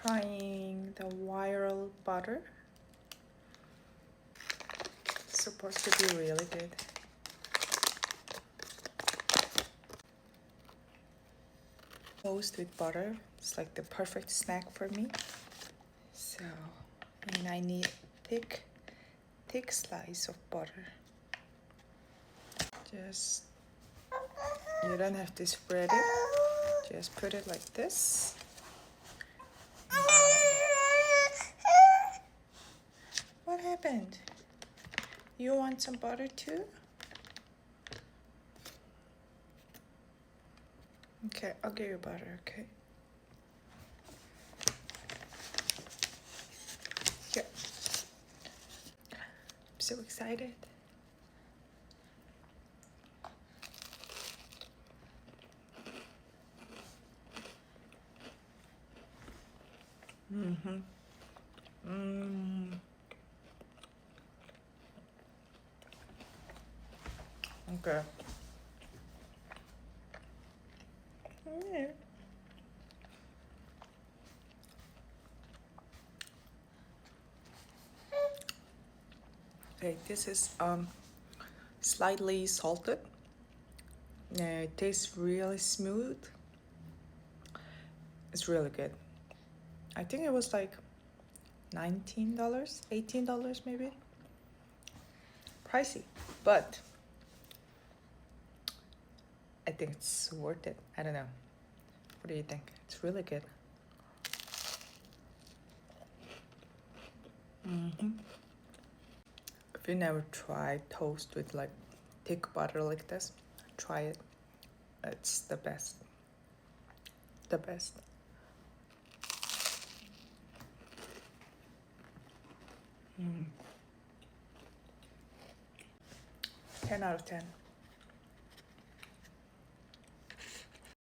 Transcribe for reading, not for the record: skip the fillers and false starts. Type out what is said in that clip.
trying the viral butter. It's supposed to be really good. Toast with butter. It's like the perfect snack for me. So, and I need thick slice of butter. Just, you don't have to spread it. Just put it like this. What happened? You want some butter too? Okay, I'll give you butter, okay? Yeah. I'm so excited. Mm-hmm. Okay. Yeah. Okay, this is slightly salted. It tastes really smooth. It's really good. I think it was like $19, $18 maybe. Pricey, but I think it's worth it. I don't know. What do you think? It's really good. If you never tried toast with like thick butter like this, try it. It's the best. The best. 10 out of 10.